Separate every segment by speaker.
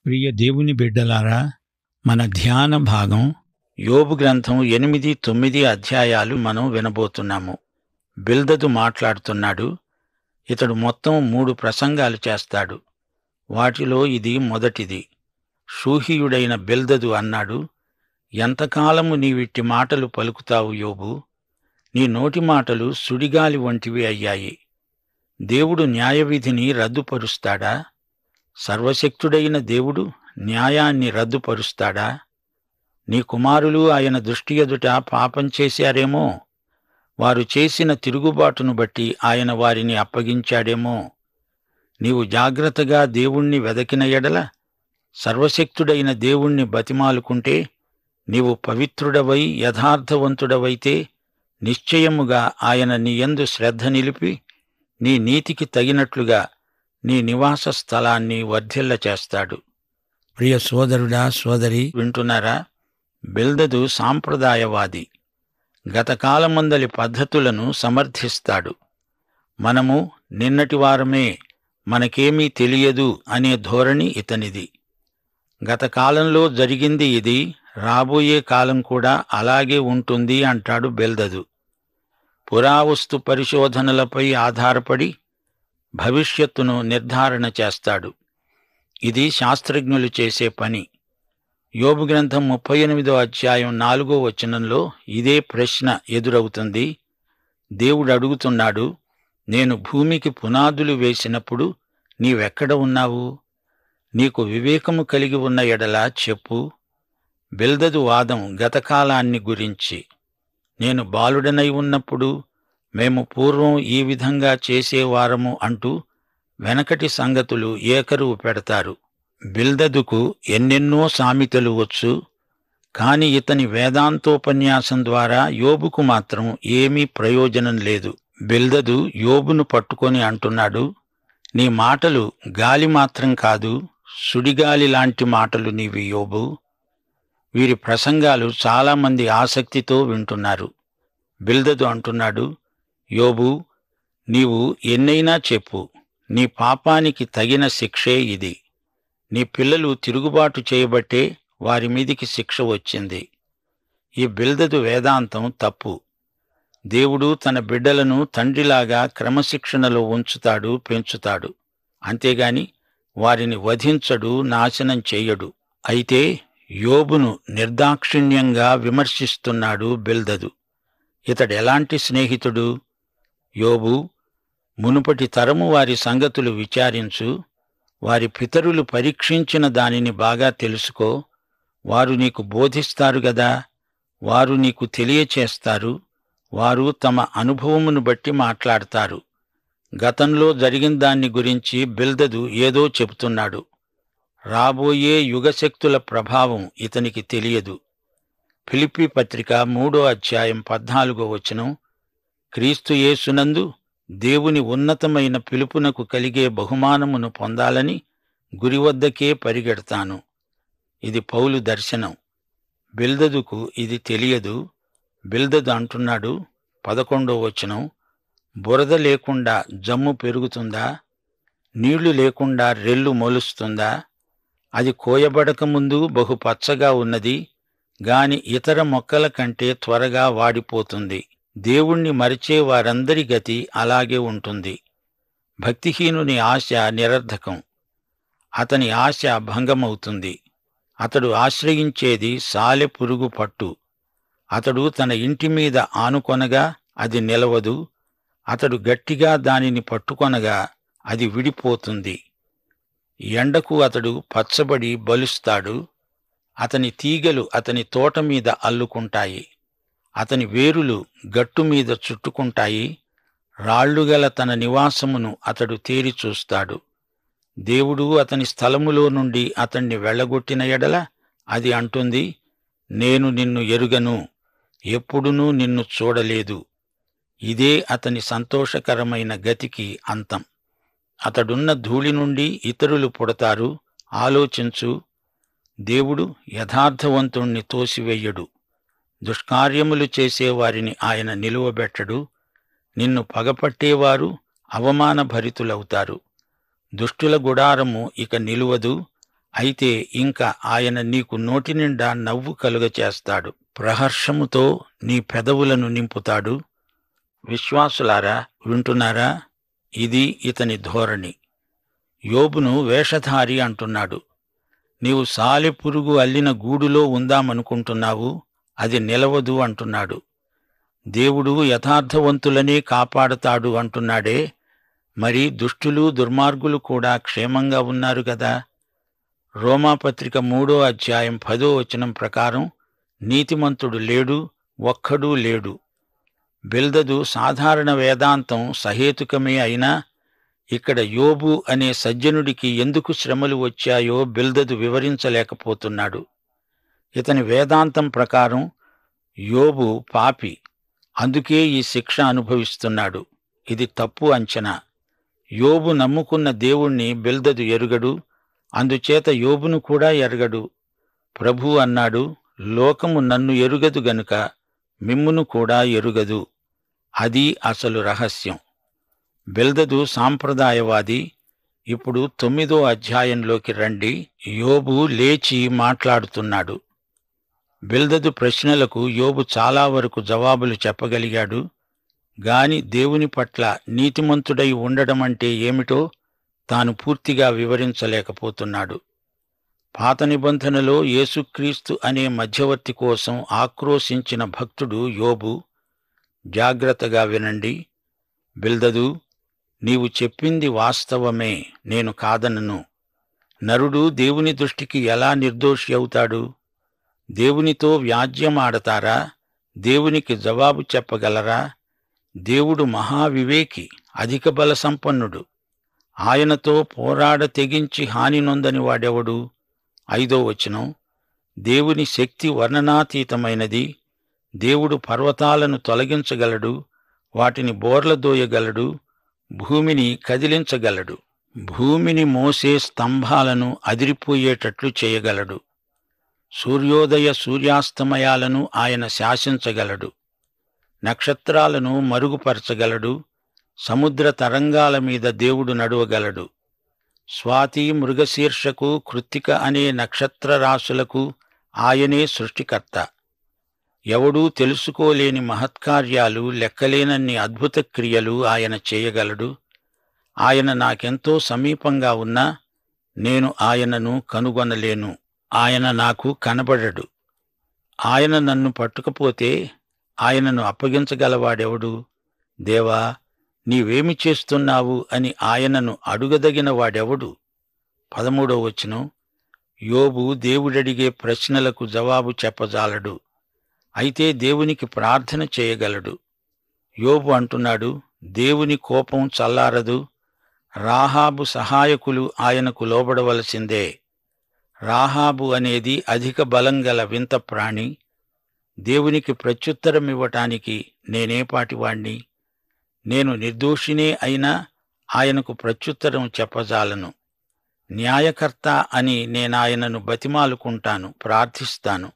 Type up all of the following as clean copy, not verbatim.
Speaker 1: ప్రియ దేవుని బిడ్డలారా, మన ధ్యాన భాగం యోబు గ్రంథం 8, 9 అధ్యాయాలు మనం వినబోతున్నాము. బిల్దదు మాట్లాడుతున్నాడు. ఇతడు మొత్తం 3 ప్రసంగాలు చేస్తాడు. వాటిలో ఇది మొదటిది. షూహీయుడైన బిల్దదు అన్నాడు, ఎంతకాలము నీవిట్టి మాటలు పలుకుతావు యోబు? నీ నోటి మాటలు సుడిగాలి వంటివి అయ్యాయి. దేవుడు న్యాయవిధిని రద్దుపరుస్తాడా? సర్వశక్తుడైన దేవుడు న్యాయాన్ని రద్దుపరుస్తాడా? నీ కుమారులు ఆయన దృష్టి ఎదుట పాపం చేశారేమో, వారు చేసిన తిరుగుబాటును బట్టి ఆయన వారిని అప్పగించాడేమో. నీవు జాగ్రత్తగా దేవుణ్ణి వెదకిన ఎడల, సర్వశక్తుడైన దేవుణ్ణి బతిమాలుకుంటే, నీవు పవిత్రుడవై యథార్థవంతుడవైతే నిశ్చయముగా ఆయన నీ యందు శ్రద్ధ నిలిపి నీ నీతికి తగినట్లుగా నీ నివాస స్థలాన్ని వర్ధిల్ల చేస్తాడు. ప్రియ సోదరుడా, సోదరి, వింటున్నారా? బిల్దదు సాంప్రదాయవాది. గతకాలమందలి పద్ధతులను సమర్థిస్తాడు. మనము నిన్నటివారమే, మనకేమీ తెలియదు అనే ధోరణి ఇతనిది. గతకాలంలో జరిగింది ఇది, రాబోయే కాలం కూడా అలాగే ఉంటుంది అంటాడు బిల్దదు. పురావస్తు పరిశోధనలపై ఆధారపడి భవిష్యత్తును నిర్ధారణ చేస్తాడు. ఇది శాస్త్రజ్ఞులు చేసే పని. యోబు గ్రంథం 38వ అధ్యాయం 4వ వచనంలో ఇదే ప్రశ్న ఎదురవుతుంది. దేవుడు అడుగుతున్నాడు, నేను భూమికి పునాదులు వేసినప్పుడు నీవెక్కడ ఉన్నావు? నీకు వివేకము కలిగి ఉన్న ఎడల చెప్పు. బిల్దదు వాదం గతకాలాన్ని గురించి. నేను బాలుడనై ఉన్నప్పుడు మేము పూర్వం ఈ విధంగా చేసేవారము అంటూ వెనకటి సంగతులు ఏకరువు పెడతారు. బిల్దదుకు ఎన్నెన్నో సామెతలు వచ్చు, కాని ఇతని వేదాంతోపన్యాసం ద్వారా యోబుకు మాత్రం ఏమీ ప్రయోజనం లేదు. బిల్దదు యోబును పట్టుకొని అంటున్నాడు, నీ మాటలు గాలి మాత్రం కాదు, సుడిగాలి లాంటి మాటలు నీవి యోబు. వీరి ప్రసంగాలు చాలామంది ఆసక్తితో వింటున్నారు. బిల్దదు అంటున్నాడు, యోబు, నీవు ఎన్నైనా చెప్పు, నీ పాపానికి తగిన శిక్షే ఇది. నీ పిల్లలు తిరుగుబాటు చేయబట్టే వారి మీదికి శిక్ష వచ్చింది. ఈ బిల్దదు వేదాంతం తప్పు. దేవుడు తన బిడ్డలను తండ్రిలాగా క్రమశిక్షణలో ఉంచుతాడు, పెంచుతాడు. అంతేగాని వారిని వధించడు, నాశనం చెయ్యడు. అయితే యోబును నిర్దాక్షిణ్యంగా విమర్శిస్తున్నాడు బిల్దదు. ఇతడెలాంటి స్నేహితుడు? యోబు, మునుపటి తరము వారి సంగతులు విచారించు, వారి పితరులు పరీక్షించిన దానిని బాగా తెలుసుకో. వారు నీకు బోధిస్తారు గదా, వారు నీకు తెలియచేస్తారు. వారు తమ అనుభవమును బట్టి మాట్లాడతారు. గతంలో జరిగిన దాన్ని గురించి బిల్దదు ఏదో చెబుతున్నాడు. రాబోయే యుగశక్తుల ప్రభావం ఇతనికి తెలియదు. ఫిలిప్పీ పత్రిక 3వ అధ్యాయం 14వ వచనం, క్రీస్తు యేసునందు దేవుని ఉన్నతమైన పిలుపునకు కలిగే బహుమానమును పొందాలని గురివద్దకే పరిగెడతాను. ఇది పౌలు దర్శనం. బిల్దదుకు ఇది తెలియదు. బిల్దదు అంటున్నాడు, 11వ వచనం, బురద లేకుండా జమ్ము పెరుగుతుందా? నీళ్లు లేకుండా రెల్లు మొలుస్తుందా? అది కోయబడకముందు బహు పచ్చగా ఉన్నది, గాని ఇతర మొక్కల కంటే త్వరగా వాడిపోతుంది. దేవుణ్ణి మరిచే వారందరి గతి అలాగే ఉంటుంది. భక్తిహీనుని ఆశ నిరర్ధకం. అతని ఆశ భంగమవుతుంది. అతడు ఆశ్రయించేది సాలెపురుగు పట్టు. అతడు తన ఇంటి మీద ఆనుకొనగా అది నిలవదు. అతడు గట్టిగా దానిని పట్టుకొనగా అది విడిపోతుంది. ఎండకు అతడు పచ్చబడి బలుస్తాడు. అతని తీగలు అతని తోట మీద అల్లుకుంటాయి. అతని వేరులు గట్టుమీద చుట్టుకుంటాయి. రాళ్లుగల తన నివాసమును అతడు తేరి చూస్తాడు. దేవుడు అతని స్థలములో నుండి అతణ్ణి వెళ్ళగొట్టిన ఎడల అది అంటుంది, నేను నిన్ను ఎరుగను, ఎప్పుడునూ నిన్ను చూడలేదు. ఇదే అతని సంతోషకరమైన గతికి అంతం. అతడున్న ధూళి నుండి ఇతరులు పుడతారు. ఆలోచించు, దేవుడు యథార్థవంతుణ్ణి తోసివెయ్యడు. దుష్కార్యములు చేసేవారిని ఆయన నిలువబెట్టడు. నిన్ను పగపట్టేవారు అవమానభరితులవుతారు. దుష్టుల గుడారము ఇక నిలువదు. అయితే ఇంక ఆయన నీకు నోటి నిండా నవ్వు కలుగచేస్తాడు, ప్రహర్షముతో నీ పెదవులను నింపుతాడు. విశ్వాసులారా, వింటున్నారా? ఇది ఇతని ధోరణి. యోబును వేషధారి అంటున్నాడు. నీవు సాలెపురుగు అల్లిన గూడులో ఉందామనుకుంటున్నావు, అది నిలవదు అంటున్నాడు. దేవుడు యథార్థవంతులనే కాపాడతాడు అంటున్నాడే, మరి దుష్టులు దుర్మార్గులు కూడా క్షేమంగా ఉన్నారు గదా. రోమాపత్రిక 3వ అధ్యాయం 10వ వచనం ప్రకారం నీతిమంతుడు లేడు, ఒక్కడూ లేడు. బిల్దదు సాధారణ వేదాంతం సహేతుకమే అయినా ఇక్కడ యోబు అనే సజ్జనుడికి ఎందుకు శ్రమలు వచ్చాయో బిల్దదు వివరించలేకపోతున్నాడు. ఇతని వేదాంతం ప్రకారం యోబు పాపి, అందుకే ఈ శిక్ష అనుభవిస్తున్నాడు. ఇది తప్పు అంచనా. యోబు నమ్ముకున్న దేవుణ్ణి బిల్దదు ఎరుగడు, అందుచేత యోబును కూడా ఎరగడు. ప్రభు అన్నాడు, లోకము నన్ను ఎరుగదు గనుక మిమ్మును కూడా ఎరుగదు. అది అసలు రహస్యం. బిల్దదు సాంప్రదాయవాది. ఇప్పుడు 9వ అధ్యాయంలోకి రండి. యోబు లేచి మాట్లాడుతున్నాడు. బిల్దదు ప్రశ్నలకు యోబు చాలా వరకు జవాబులు చెప్పగలిగాడు. గాని దేవుని పట్ల నీతిమంతుడై ఉండడమంటే ఏమిటో తాను పూర్తిగా వివరించలేకపోతున్నాడు. పాత నిబంధనలో యేసుక్రీస్తు అనే మధ్యవర్తి కోసం ఆక్రోశించిన భక్తుడు యోబు. జాగ్రత్తగా వినండి. బిల్దదు, నీవు చెప్పింది వాస్తవమే, నేను కాదనను. నరుడు దేవుని దృష్టికి ఎలా నిర్దోషి అవుతాడు? దేవునితో వ్యాజ్యమాడతారా? దేవునికి జవాబు చెప్పగలరా? దేవుడు మహావివేకి, అధిక బల సంపన్నుడు. ఆయనతో పోరాడ తెగించి హాని నొందని వాడెవడు? 5వ వచనం, దేవుని శక్తి వర్ణనాతీతమైనది. దేవుడు పర్వతాలను తొలగించగలడు, వాటిని బోర్లదోయగలడు, భూమిని కదిలించగలడు, భూమిని మోసే స్తంభాలను అదిరిపోయేటట్లు చేయగలడు. సూర్యోదయ సూర్యాస్తమయాలను ఆయన శాసించగలడు. నక్షత్రాలను మరుగుపరచగలడు. సముద్ర తరంగాల మీద దేవుడు నడువగలడు. స్వాతి, మృగశీర్షకు, కృత్తిక అనే నక్షత్రరాశులకు ఆయనే సృష్టికర్త. ఎవడూ తెలుసుకోలేని మహత్కార్యాలు, లెక్కలేనన్ని అద్భుత క్రియలు ఆయన చేయగలడు. ఆయన నాకెంతో సమీపంగా ఉన్నా నేను ఆయనను కనుగొనలేను. ఆయన నాకు కనబడడు. ఆయన నన్ను పట్టుకపోతే ఆయనను అప్పగించగలవాడెవడు? దేవా, నీవేమి చేస్తున్నావు అని ఆయనను అడుగదగిన వాడెవడు? 13వ వచనం, యోబు దేవుడడిగే ప్రశ్నలకు జవాబు చెప్పజాలడు. అయితే దేవునికి ప్రార్థన చేయగలడు. యోబు అంటున్నాడు, దేవుని కోపం చల్లారదు. రాహాబు సహాయకులు ఆయనకు లోబడవలసిందే. రాహాబు అనేది అధిక బలం గల వింత ప్రాణి. దేవునికి ప్రత్యుత్తరమివ్వటానికి నేనేపాటివాణ్ణి? నేను నిర్దోషినే అయినా ఆయనకు ప్రత్యుత్తరం చెప్పజాలను. న్యాయకర్త అని నేనాయనను బతిమాలుకుంటాను, ప్రార్థిస్తాను.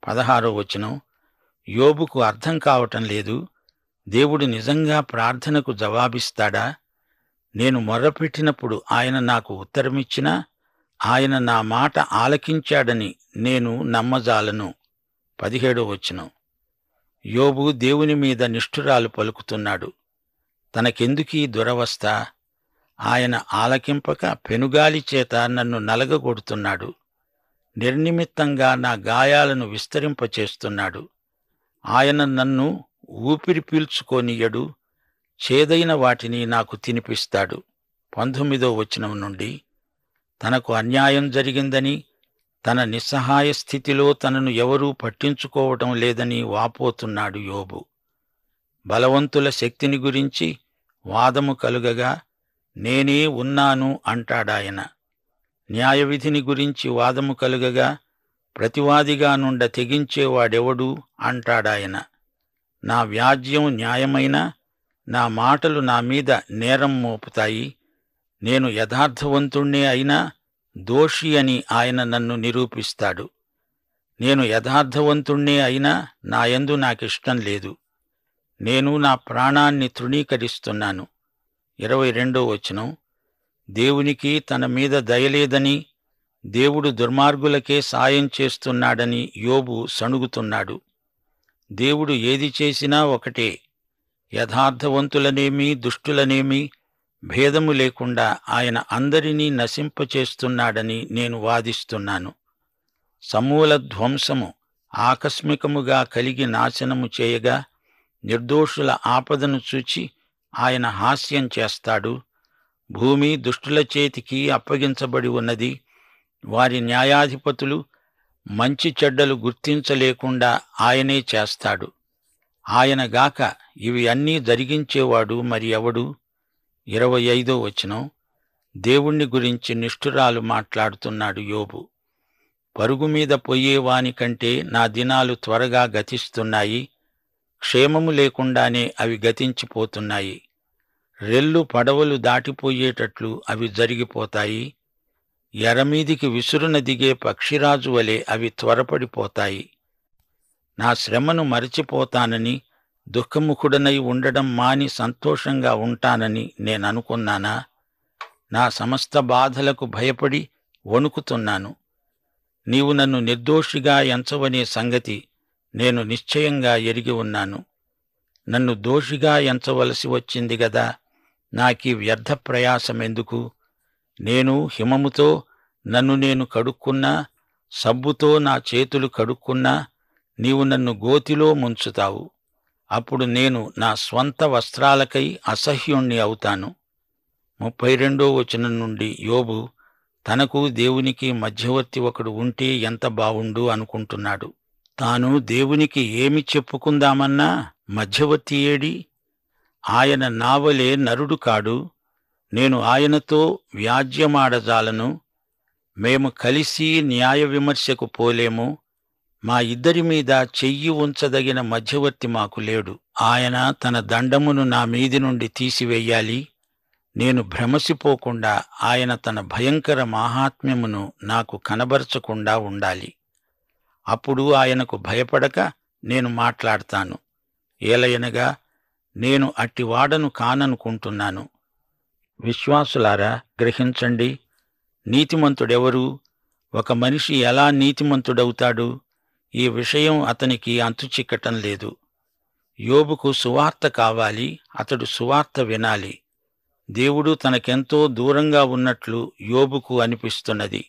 Speaker 1: 16వ వచనం, యోబుకు అర్థం కావటం లేదు. దేవుడు నిజంగా ప్రార్థనకు జవాబిస్తాడా? నేను మొర్రపెట్టినప్పుడు ఆయన నాకు ఉత్తరమిచ్చినా ఆయన నా మాట ఆలకించాడని నేను నమ్మజాలను. 17వ వచనం, యోబు దేవుని మీద నిష్ఠురాలు పలుకుతున్నాడు. తనకెందుకీ దురవస్థ? ఆయన ఆలకింపక పెనుగాలి చేత నన్ను నలగగొడుతున్నాడు. నిర్నిమిత్తంగా నా గాయాలను విస్తరింపచేస్తున్నాడు. ఆయన నన్ను ఊపిరి పీల్చుకోనియ్యడు. చేదైన వాటిని నాకు తినిపిస్తాడు. 19వ వచనం నుండి, తనకు అన్యాయం జరిగిందని, తన నిస్సహాయ స్థితిలో తనను ఎవరూ పట్టించుకోవటం లేదని వాపోతున్నాడు యోబు. బలవంతుల శక్తిని గురించి వాదము కలుగగా నేనే ఉన్నాను అంటాడాయన. న్యాయవిధిని గురించి వాదము కలుగగా ప్రతివాదిగా నుండ తెగించేవాడెవడు అంటాడాయన. నా వ్యాజ్యం న్యాయమైన, నా మాటలు నా మీద నేరం మోపుతాయి. నేను యథార్థవంతుణ్ణే అయినా దోషి అని ఆయన నన్ను నిరూపిస్తాడు. నేను యథార్థవంతుణ్ణే అయినా నాయందు నాకిష్టం లేదు. నేను నా ప్రాణాన్ని తృణీకరిస్తున్నాను. 22వ వచనం, దేవునికి తన మీద దయలేదని, దేవుడు దుర్మార్గులకే సాయం చేస్తున్నాడని యోబు సణుగుతున్నాడు. దేవుడు ఏది చేసినా ఒకటే. యథార్థవంతులనేమి దుష్టులనేమి భేదము లేకుండా ఆయన అందరినీ నశింపచేస్తున్నాడని నేను వాదిస్తున్నాను. సమూల ధ్వంసము ఆకస్మికముగా కలిగి నాశనము చేయగా నిర్దోషుల ఆపదను చూచి ఆయన హాస్యం చేస్తాడు. భూమి దుష్టుల చేతికి అప్పగించబడి ఉన్నది. వారి న్యాయాధిపతులు మంచి చెడ్డలు గుర్తించలేకుండా ఆయనే చేస్తాడు. ఆయనగాక ఇవి అన్నీ జరిగించేవాడు మరి ఎవడు? 25వ వచనం. దేవుణ్ణి గురించి నిష్ఠురాలు మాట్లాడుతున్నాడు యోబు. పరుగు మీద పొయ్యేవాని కంటే నా దినాలు త్వరగా గతిస్తున్నాయి. క్షేమము లేకుండానే అవి గతించిపోతున్నాయి. రెల్లు పడవలు దాటిపోయేటట్లు అవి జరిగిపోతాయి. ఎరమీదికి విసురున దిగే పక్షిరాజు వలె అవి త్వరపడిపోతాయి. నా శ్రమను మరచిపోతానని, దుఃఖముఖుడనై ఉండడం మాని సంతోషంగా ఉంటానని నేననుకున్నానా? నా సమస్త బాధలకు భయపడి వణుకుతున్నాను. నీవు నన్ను నిర్దోషిగా ఎంచవనే సంగతి నేను నిశ్చయంగా ఎరిగి ఉన్నాను. నన్ను దోషిగా ఎంచవలసి వచ్చింది గదా, నాకీ వ్యర్థ ప్రయాసమెందుకు? నేను హిమముతో నన్ను నేను కడుక్కున్నా, సబ్బుతో నా చేతులు కడుక్కున్నా, నీవు నన్ను గోతిలో ముంచుతావు. అప్పుడు నేను నా స్వంత వస్త్రాలకై అసహ్యుణ్ణి అవుతాను. 32వ వచనం నుండి యోబు తనకు దేవునికి మధ్యవర్తి ఒకడు ఉంటే ఎంత బావుండు అనుకుంటున్నాడు. తాను దేవునికి ఏమి చెప్పుకుందామన్నా మధ్యవర్తి ఏడి? ఆయన నావలే నరుడు కాడు. నేను ఆయనతో వ్యాజ్యమాడజాలను. మేము కలిసి న్యాయ విమర్శకు పోలేము. మా ఇద్దరి మీద చెయ్యి ఉంచదగిన మధ్యవర్తి మాకు లేడు. ఆయన తన దండమును నా మీది నుండి తీసివెయ్యాలి. నేను భ్రమసిపోకుండా ఆయన తన భయంకర మాహాత్మ్యమును నాకు కనబరచకుండా ఉండాలి. అప్పుడు ఆయనకు భయపడక నేను మాట్లాడతాను. ఏలయనగా నేను అట్టివాడను కాననుకుంటున్నాను. విశ్వాసులారా, గ్రహించండి. నీతిమంతుడెవరు? ఒక మనిషి ఎలా నీతిమంతుడవుతాడు? ఈ విషయం అతనికి అంతుచిక్కటం లేదు. యోబుకు సువార్త కావాలి. అతడు సువార్త వినాలి. దేవుడు తనకెంతో దూరంగా ఉన్నట్లు యోబుకు అనిపిస్తున్నది.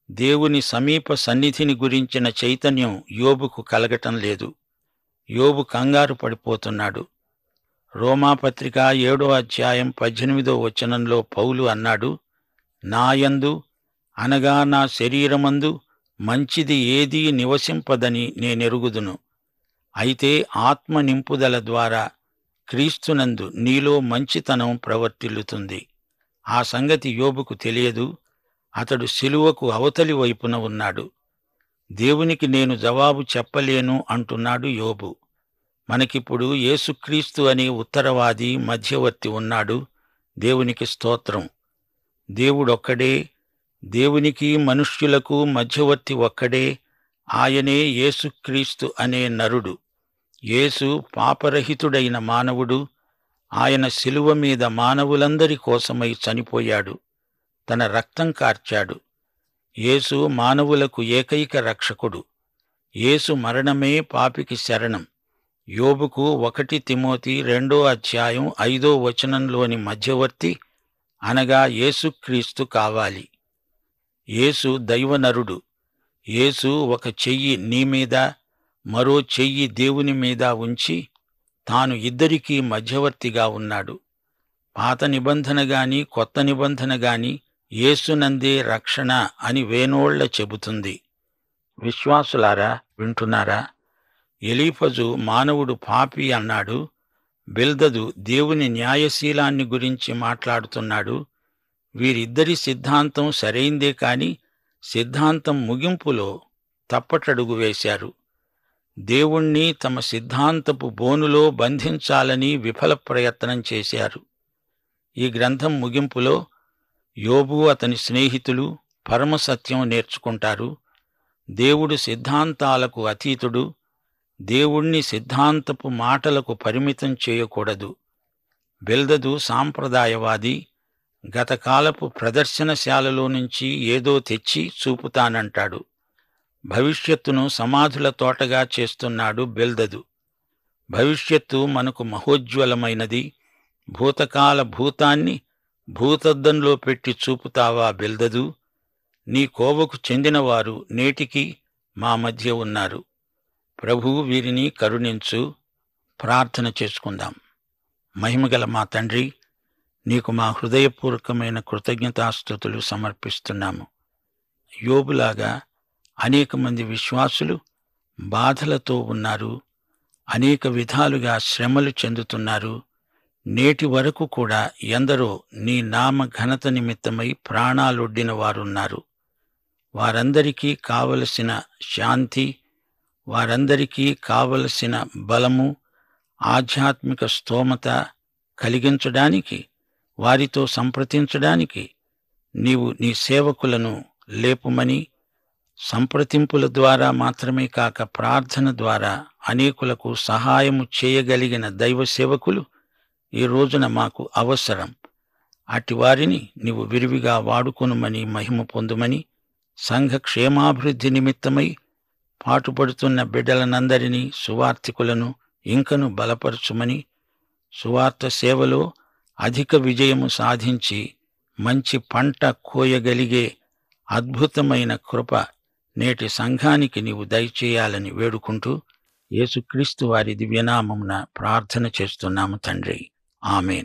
Speaker 1: దేవుని సమీప సన్నిధిని గురించిన చైతన్యం యోబుకు కలగటం లేదు. యోబు కంగారు పడిపోతున్నాడు. రోమాపత్రిక 7వ అధ్యాయం 18వ వచనంలో పౌలు అన్నాడు, నాయందు అనగా నా శరీరమందు మంచిది ఏదీ నివసింపదని నేనెరుగుదును. అయితే ఆత్మ నింపుదల ద్వారా క్రీస్తునందు నీలో మంచితనం ప్రవర్తిల్లుతుంది. ఆ సంగతి యోబుకు తెలియదు. అతడు శిలువకు అవతలి వైపున ఉన్నాడు. దేవునికి నేను జవాబు చెప్పలేను అంటున్నాడు యోబు. మనకిప్పుడు యేసుక్రీస్తు అనే ఉత్తరవాది మధ్యవర్తి ఉన్నాడు. దేవునికి స్తోత్రం. దేవుడొక్కడే. దేవునికి మనుష్యులకు మధ్యవర్తి ఒక్కడే. ఆయనే యేసుక్రీస్తు అనే నరుడు. యేసు పాపరహితుడైన మానవుడు. ఆయన శిలువ మీద మానవులందరి కోసమై చనిపోయాడు. తన రక్తం కార్చాడు. యేసు మానవులకు ఏకైక రక్షకుడు. యేసు మరణమే పాపికి శరణం. యోబుకు 1 తిమోతి 2వ అధ్యాయం 5వ వచనంలోని మధ్యవర్తి అనగా యేసుక్రీస్తు కావాలి. యేసు దైవనరుడు. యేసు ఒక చెయ్యి నీ మీద, మరో చెయ్యి దేవుని మీద ఉంచి తాను ఇద్దరికీ మధ్యవర్తిగా ఉన్నాడు. పాత నిబంధన గాని కొత్త నిబంధన గాని యేసునందే రక్షణ అని వేనోళ్ల చెబుతుంది. విశ్వాసులారా, వింటున్నారా? ఎలీఫజు మానవుడు పాపి అన్నాడు. బిల్దదు దేవుని న్యాయశీలాన్ని గురించి మాట్లాడుతున్నాడు. వీరిద్దరి సిద్ధాంతం సరైందే కాని సిద్ధాంతం ముగింపులో తప్పటడుగు వేశారు. దేవుణ్ణి తమ సిద్ధాంతపు బోనులో బంధించాలని విఫల ప్రయత్నం చేశారు. ఈ గ్రంథం ముగింపులో యోబు అతని స్నేహితులు పరమసత్యం నేర్చుకుంటారు. దేవుడు సిద్ధాంతాలకు అతీతుడు. దేవుణ్ణి సిద్ధాంతపు మాటలకు పరిమితం చేయకూడదు. బిల్దదు సాంప్రదాయవాది. గతకాలపు ప్రదర్శనశాలలో నుంచి ఏదో తెచ్చి చూపుతానంటాడు. భవిష్యత్తును సమాధుల తోటగా చేస్తున్నాడు బెల్దదు. భవిష్యత్తు మనకు మహోజ్వలమైనది. భూతకాల భూతాన్ని భూతద్దంలో పెట్టి చూపుతావా బెల్దదు? నీ కోవకు చెందినవారు నేటికి మా మధ్య ఉన్నారు. ప్రభువు వీరిని కరుణించు. ప్రార్థన చేసుకుందాం. మహిమగల మా తండ్రి, నీకు మా హృదయపూర్వకమైన కృతజ్ఞతాస్తుతులు సమర్పిస్తున్నాము. యోబులాగా అనేక మంది విశ్వాసులు బాధలతో ఉన్నారు. అనేక విధాలుగా శ్రమలు చెందుతున్నారు. నేటి వరకు కూడా ఎందరో నీ నామ ఘనత నిమిత్తమై ప్రాణాలొడ్డిన వారున్నారు. వారందరికీ కావలసిన శాంతి, వారందరికీ కావలసిన బలము, ఆధ్యాత్మిక స్తోమత కలిగించడానికి, వారితో సంప్రదించడానికి నీవు నీ సేవకులను లేపుమని, సంప్రదింపుల ద్వారా మాత్రమే కాక ప్రార్థన ద్వారా అనేకులకు సహాయము చేయగలిగిన దైవ సేవకులు ఈ రోజున మాకు అవసరం. అట్టి వారిని నీవు విరివిగా వాడుకొనుమని, మహిమ పొందుమని, సంఘ క్షేమాభివృద్ధి నిమిత్తమై పాటుపడుతున్న బిడ్డలనందరినీ, సువార్తికులను ఇంకను బలపరచుమని, సువార్త సేవలో అధిక విజయము సాధించి మంచి పంట కోయగలిగే అద్భుతమైన కృప నేటి సంఘానికి నీవు దయచేయాలని వేడుకుంటూ యేసుక్రీస్తు వారి దివ్యనామమున ప్రార్థన చేస్తున్నాము తండ్రి. ఆమేన్.